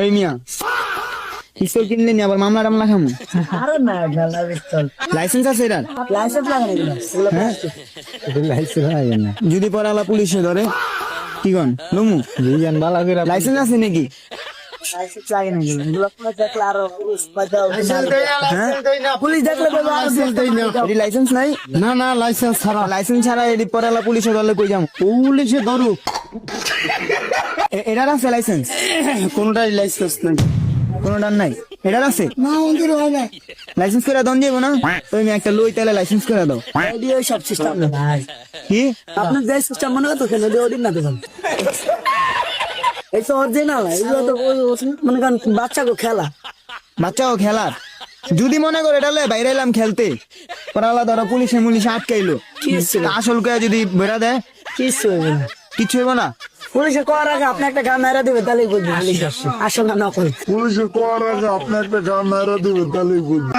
এই মিয়া পিস্তল কিনলে নি আবার মামলা টামলা খামু? আরে না গালা পিস্তল লাইসেন্স আছে এটার? লাইসেন্স লাগে না এগুলো হ্যাঁ? লাইসেন্স লাগে না যদি পরে আলা পুলিশে ধরে কি কন লমু? বুঝেন বালা করে লাইসেন্স আছে নাকি? লাইসেন্স লাগে না এগুলো পুলিশ দেখলে আরো পুলিশ বাজাও পুলিশ দেখলে বলবো আরো এটি লাইসেন্স নাই? না না লাইসেন্স ছাড়া লাইসেন্স ছাড়া এটি পরে আলা পুলিশে ধরলে কই যাম? পুলিশে ধরুক এটার আছে লাইসেন্স? কোনটাই লাইসেন্স নাই কোনটার নাই? এটার আছে? না মন্দির হয় না লাইসেন্স করে দন যাবো না? তুমি একটা লই তাহলে লাইসেন্স করে দাও। এডিও সব সিস্টেম না ভাই কি আপনার যে সিস্টেম মনে করতো কেন ওদিন না দেবেন এই তো অরিজিনাল এগুলো তো মনে করেন বাচ্চাকে খেলা বাচ্চাও খেলার? যদি মনে করে এটা লয়ে বাইরে এলাম খেলতে পরালা ধরো পুলিশে মুলিশে আটকাইলো আসল কে যদি বেড়া দেয় কিছু হবে না কিছু হইব না? পুলিশে করার আগে আপনি একটা গান মেরা দিবে তাহলেই বুঝবে পুলিশ আসল না নকল পুলিশে করার আগে আপনি একটা গান মেরে দিবে তাহলেই বুঝবে।